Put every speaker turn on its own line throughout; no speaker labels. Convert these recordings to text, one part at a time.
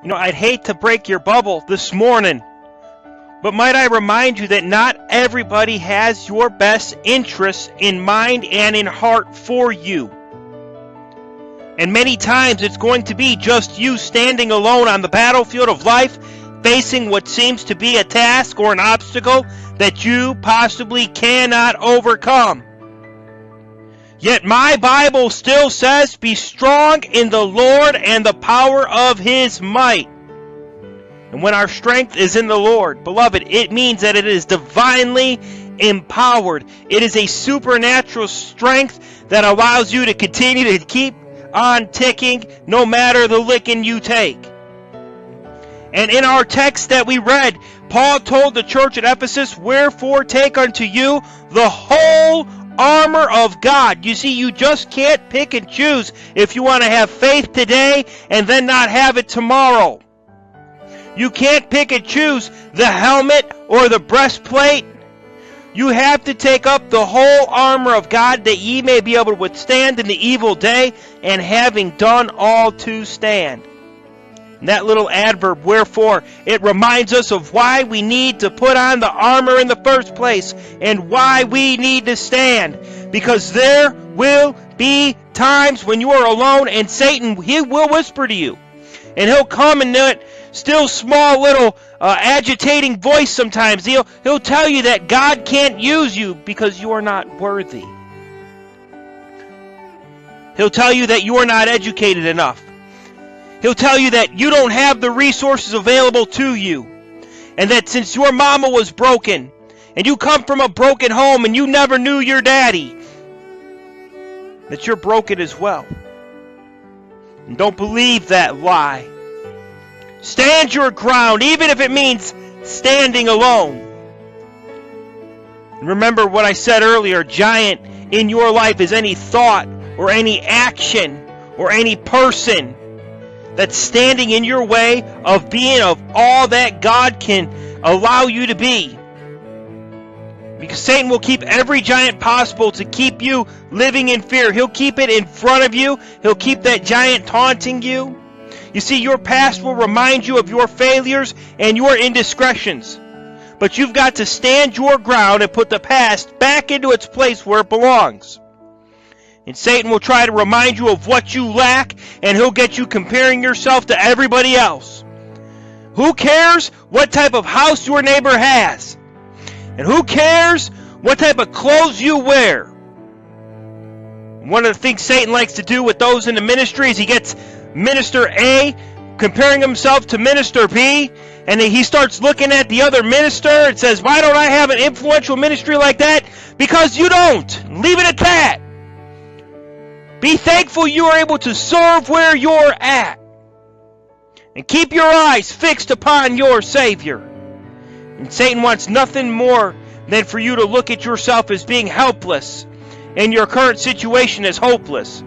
I'd hate to break your bubble this morning, but might I remind you that not everybody has your best interests in mind and in heart for you. And many times it's going to be just you standing alone on the battlefield of life, facing what seems to be a task or an obstacle that you possibly cannot overcome. Yet my Bible still says, be strong in the Lord and the power of His might. And when our strength is in the Lord, beloved, it means that it is divinely empowered. It is a supernatural strength that allows you to continue to keep on ticking no matter the licking you take. And in our text that we read, Paul told the church at Ephesus, wherefore take unto you the whole armor of God. You see, you just can't pick and choose if you want to have faith today and then not have it tomorrow. You can't pick and choose the helmet or the breastplate. You have to take up the whole armor of God, that ye may be able to withstand in the evil day, and having done all to stand. And that little adverb, wherefore, it reminds us of why we need to put on the armor in the first place and why we need to stand. Because there will be times when you are alone and Satan, he will whisper to you. And he'll come in that still small little agitating voice sometimes. He'll tell you that God can't use you because you are not worthy. He'll tell you that you are not educated enough. He'll tell you that you don't have the resources available to you. And that since your mama was broken, and you come from a broken home and you never knew your daddy, that you're broken as well. And don't believe that lie. Stand your ground, even if it means standing alone. And remember what I said earlier, giant in your life is any thought or any action or any person that's standing in your way of being of all that God can allow you to be. Because Satan will keep every giant possible to keep you living in fear. He'll keep it in front of you. He'll keep that giant taunting you. You see, your past will remind you of your failures and your indiscretions. But you've got to stand your ground and put the past back into its place where it belongs. And Satan will try to remind you of what you lack, and he'll get you comparing yourself to everybody else. Who cares what type of house your neighbor has? And who cares what type of clothes you wear? One of the things Satan likes to do with those in the ministry is he gets Minister A comparing himself to Minister B, and then he starts looking at the other minister and says, why don't I have an influential ministry like that? Because you don't. Leave it at that. Be thankful you are able to serve where you're at. And keep your eyes fixed upon your Savior. And Satan wants nothing more than for you to look at yourself as being helpless and your current situation as hopeless.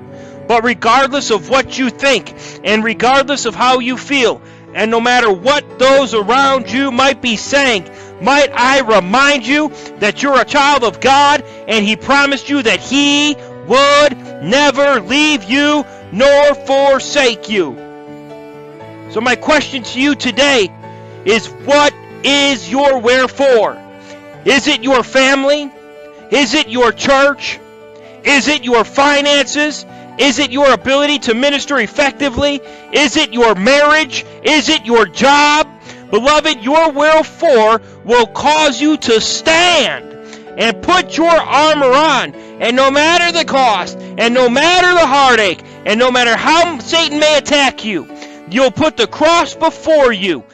But regardless of what you think, and regardless of how you feel, and no matter what those around you might be saying, might I remind you that you're a child of God, and He promised you that He would never leave you nor forsake you. So my question to you today is, what is your wherefore? Is it your family? Is it your church? Is it your finances? Is it your ability to minister effectively? Is it your marriage? Is it your job? Beloved, your wherefore will cause you to stand and put your armor on. And no matter the cost, and no matter the heartache, and no matter how Satan may attack you, you'll put the cross before you,